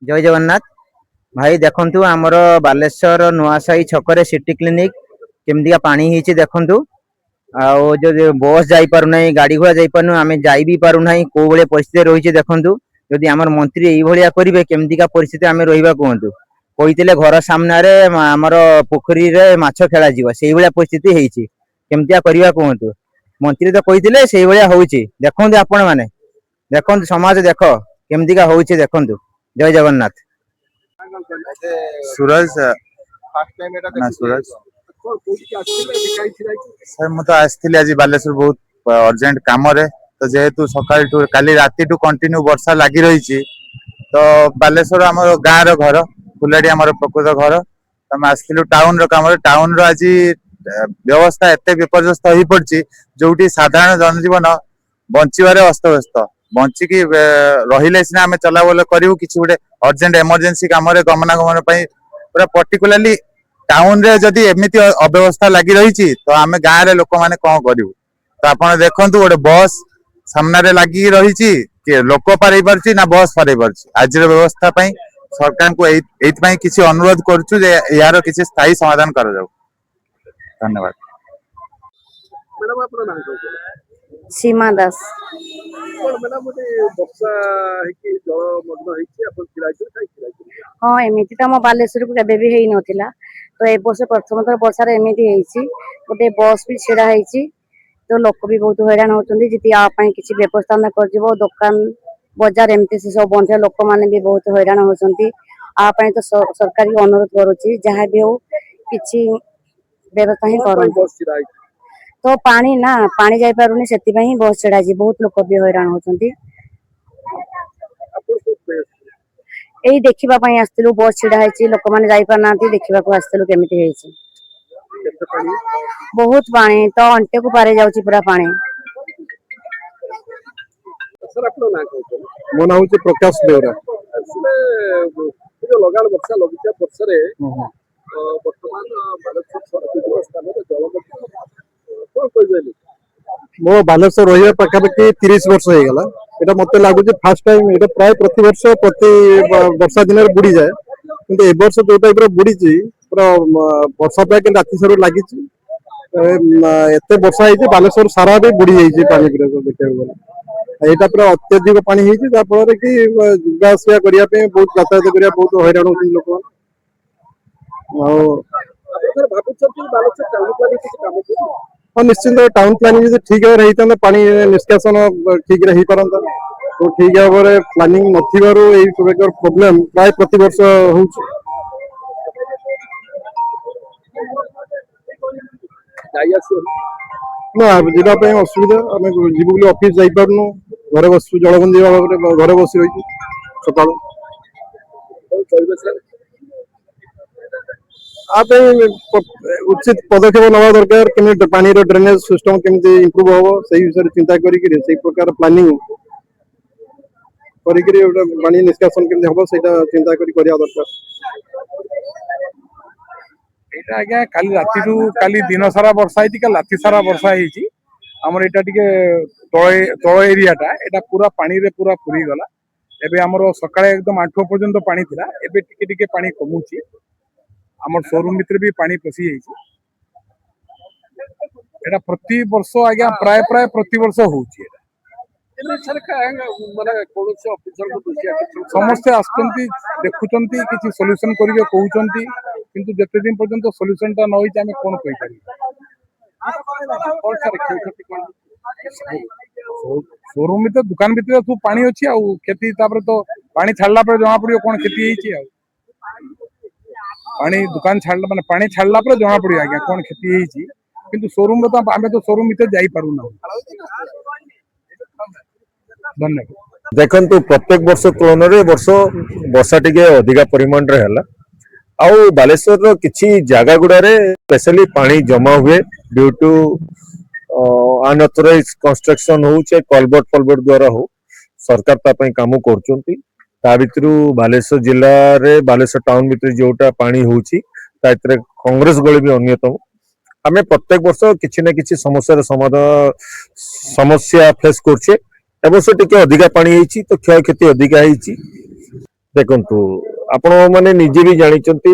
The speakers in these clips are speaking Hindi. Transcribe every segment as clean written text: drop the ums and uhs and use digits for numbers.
जय जगन्नाथ भाई देखंतु हमर बालेश्वर नुआसाई छकरे सिटी क्लिनिक केमदिया पानी हिची देखंतु आउ जो बस जाई पारु नाही गाड़ी घोड़ा जाई पारु आमे जाई भी पारु नाही को बळे परिस्थिति रहिছে देखंतु यदि हमर मंत्री एई भलिया करिवे केमदिका परिस्थिति आमे रहिबा कोहंतु कहितले घर सामना रे हमर पोखरी रे माछ खेला जीव सेई भलिया परिस्थिति हेइची केमदिया करिवा कोहंतु मंत्री तो कहितले सेई भलिया होउची देखंतु आपण माने देखंतु समाज देखो केमदिका होउची देखंतु जय जगन्नाथ सूरज ना सूरज सर मु तो आसଥିଲି आज बालेश्वर बहुत अर्जेंट काम रे तो जेहेतु सकाळ टू काली राती टू कंटिन्यू वर्षा लागि रहिछि तो बालेश्वर हमर गाँ रो घर फुलाडी हमर प्रकृत घर हम आसथिलु टाउन रो काम रे टाउन रो आज व्यवस्था एते विपर्यस्त होई पड़छि जोटी साधारण जनजीवन बंचिबारे अस्तव्यस्त बंचिकी रहिले सिना आमे चला बोले करिवु किछि गुटे अर्जेंट इमरजेंसी काम रे गमनागमन पई पूरा पर्टिकुलरली टाउन रे जदि एमिति अव्यवस्था लागि रहिछि तो आमे गाँ रे लोक माने कोन करिवु तो आपण देखंतु गोटे बस सामने रे लागि रहिछि के लोक पारै परछि ना बस पारै परछि आज रे व्यवस्था पई सरकार को एइत पई किछि अनुरोध करछु जे यार किछि स्थायी समाधान करा जाऊ धन्यवाद मैडम आपन नाम कहू सीमा दास मैडम मोटे वर्षा हेकी जलमग्न हेकी आपन खिलाइछ काई खिलाइछ हाँ एमती तो आम बालेश्वर को केबे भी हेई नथिला तो ए वर्ष प्रथम थर वर्षा एमती हेइची गोटे बस भी छिड़ा हेइची तो लोक भी बहुत हैरान होचंदी जति आ पई किछि व्यवस्था न कर जिवो दुकान बाजार एमती से सब बंद लोक माने भी बहुत हैरान होचंदी आ पई तो सरकार की अनुरोध करूची जहां भी हो किछि व्यवस्था ही करन बस छिड़ाई तो पानी ना पानी जाई पारुनी सेति पई बस छिड़ा जी बहुत लोक भी हैरान होचंदी आपन को एई देखिबा पई आस्तिलु बस छिड़ा हेची लोक माने जाई पार नांती देखिबा को आस्तिलु केमिति हेची केते पानी बहुत पानी तो अंटे को पारे जाउची पूरा पानी सर आपन नाम कहू मो ना हूँ प्रकाश देवरा असले जो लगाल वर्षा लगिचा वर्षा रे वर्तमान बालेश्वर शहर विभिन्न स्थान रे जलमग्न कोन कहबेली मो बालेश्वर रही पाखापाखि 30 वर्ष हो गला एटा मते लागु फास्ट टाइम एटा प्राय प्रति वर्ष प्रति वर्षा दिन बुड़ी जाए किंतु ए वर्ष जो टाइप बुड़ी पूरा वर्षा पाए कि राति सारू लगी एत वर्षा है बालेश्वर सारा भी बुड़ी जाइए पानी देखा गला यहाँ पूरा अत्यधिक पानी होती जहाँफल कि जावासिया करने बहुत यातायात करने बहुत हैरान होती लोक हाँ निश्चिंत टाउन प्लानिंग ठीक भाव पानी निष्कासन ठीक हो पारता तो ठीक भाव में प्लानिंग नथिबारु प्रोब्लेम प्राय प्रति वर्ष हो ना जावाई असुविधा आम जीव बोली ऑफिस जापारनु घरे बस जलबंदी भाव घरे बस रही सका उचित पदक्षेप नवा दरकार केमी पानी ड्रेनेज सिस्टम केमी इम्प्रूव हम से विषय चिंता प्रकार प्लानिंग पानी निष्कासन केमी हम से चिंता करा दरकार एटा आज्ञा काली राति काली दिन सारा वर्षा होती काली राति सारा वर्षा होती आमर एटा टिके तळ एरियाटा एटा पूरा पानी रे पूरा पूरी गला एबे हमर सकाळे एकदम 8 पर्यंत पानी थिला एबे टिके टिके पानी कमुची हमर शोरूम भीतर भी पानी पसी जाइछि एटा प्रति वर्ष आज्ञा प्राय प्राय प्रति वर्ष होउछि समस्ते आसुचंती देखुचंती किछि सॉल्यूशन करिवे कहउचंती किंतु जते दिन पर्यंत सॉल्यूशन ता न होई आमे कोन कहि पारि शोरूम में तो दुकान भीतर सब पानी अच्छी आ खेती तो पानी छाड़ला जना पड़ो कौन खेती होती पानी दुकान छाड़ला माने पानी छाड़ला जना पड़ो आज्ञा कौन खेती होती किंतु शोरूम तो आम तो शोरूम भीतर जाई पारुना धन्यवाद देखंतु प्रत्येक वर्ष तुलन रे वर्ष वर्षा टिके अधिका परिमाण रे हला आउ बालेश्वर रो किछि जागा गुडा रे स्पेशली पानी जमा हुए ड्यू टू अनऑथराइज कंस्ट्रक्शन हो चे कलबर्ट फलबर्ट द्वारा हो सरकार ता पई काम करचंती ता भितरु बालेश्वर जिल्ला रे बालेश्वर टाउन भितर जोटा पानी होउची ता इतरे कांग्रेस गली भी अन्यतम हमें प्रत्येक वर्ष किछि ना किछि समस्या समाधान समस्या फेस करछे एबस टिके अधिका पानी होईची तो क्षय क्षति अधिका होईची ଦେଖନ୍ତୁ ଆପଣ ମାନେ ନିଜେ ବି ଜାଣିଛନ୍ତି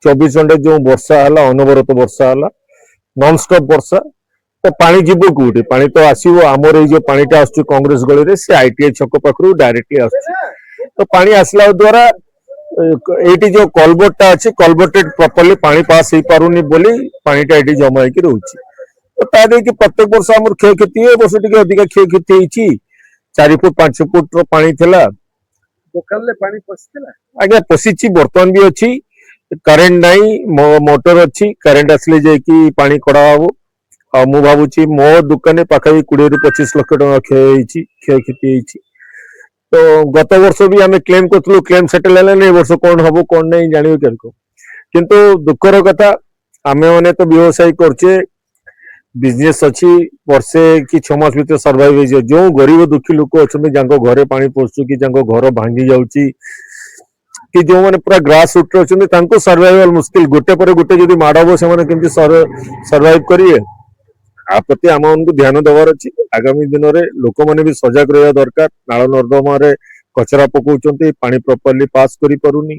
24 ଘଣ୍ଟା ଯୋଉ ବର୍ଷା ହେଲା ଅନବରତ ବର୍ଷା ହେଲା ନନଷ୍ଟପ ବର୍ଷା ତ ପାଣି ଯିବ କୋଉଠି ପାଣି ତ ଆସିବ ଆମର ଏଇ ଯୋଉ ପାଣିଟା ଆସୁଛି କଂଗ୍ରେସ ଗଳିରେ ସେ ଆଇଟିଆଇ ଛକ ପାଖରୁ ଡାଇରେକ୍ଟଲି ଆସୁଛି ତ ପାଣି ଆସିଲା ଦ୍ୱାରା ଏଇଠି ଯୋଉ କଲବର୍ଟଟା ଅଛି କଲବର୍ଟ ପ୍ରପରଲି ପାଣି ପାସ୍ ହେଇପାରୁନି ବୋଲି ପାଣିଟା ଏଠି ଜମା ହେଇକି ରହୁଛି ତ ତା ଦେଇକି ପ୍ରତ୍ୟେକ ବର୍ଷ ଆମର କ୍ଷୟକ୍ଷତି ଏ ବର୍ଷ ଟିକେ ଅଧିକା କ୍ଷୟକ୍ଷତି ହେଇଛି 4 ଫୁଟ 5 ଫୁଟ ପାଣି ଥିଲା ଦୋକାନରେ ପାଣି ପଶିଥିଲା। ଆଜ୍ଞା ପଶିଛି ବର୍ତ୍ତମାନ ବି ଅଛି କରେଣ୍ଟ ନାହିଁ ମୋଟର ଅଛି କରେଣ୍ଟ ଆସିଲେ ଯାଇକି ପାଣି କଢା ହବ ଆଉ ମୁଁ ଭାବୁଛି ମୋ ଦୋକାନରେ ପାଖାପାଖି 20 ରୁ 25 ଲକ୍ଷ ଟଙ୍କା କ୍ଷୟକ୍ଷତି ହେଇଛି ତ ଗତ ବର୍ଷ ବି ଆମେ କ୍ଲେମ କରିଥିଲୁ କ୍ଲେମ ସେଟେଲ ହେଲାନି ଏ ବର୍ଷ କଣ ହବ କଣ ନାହିଁ ଜାଣିବୁ କେମିତି କିନ୍ତୁ ଦୁଃଖର କଥା ଆମେ ମାନେ ତ ବ୍ୟବସାୟ କରୁଛେ ବିଜନେସ ଅଛି ବର୍ଷେ କି 6 ମାସ ଭିତରେ ସର୍ଭାଇଭ ହେଇଯିବ ଯୋଉ ଗରିବ ଦୁଃଖୀ ଲୋକ ଅଛନ୍ତି ଯାଙ୍କ ଘରେ ପାଣି ପଶୁଛି କି ଯାଙ୍କ ଘର ଭାଙ୍ଗି ଯାଉଛି କି ଯୋଉମାନେ ପୁରା ଗ୍ରାସ ରୁଟରେ ଅଛନ୍ତି ତାଙ୍କୁ ସର୍ଭାଇଭାଲ ମୁସ୍କିଲ ଗୋଟେ ପରେ ଗୋଟେ ଯଦି ମାଡ ହବ ସେମାନେ କେମିତି ସର୍ଭାଇଭ କରିବେ ଆ ପ୍ରତି ଆମମାନଙ୍କୁ ଧ୍ୟାନ ଦେବାର ଅଛି ଆଗାମୀ ଦିନରେ ଲୋକମାନେ ବି ସଜାଗ ରହିବା ଦରକାର ନାଳ ନର୍ଦ୍ଦମାରେ କଚରା ପକଉଛନ୍ତି ପାଣି ପ୍ରପରଲି ପାସ୍ କରିପାରୁନି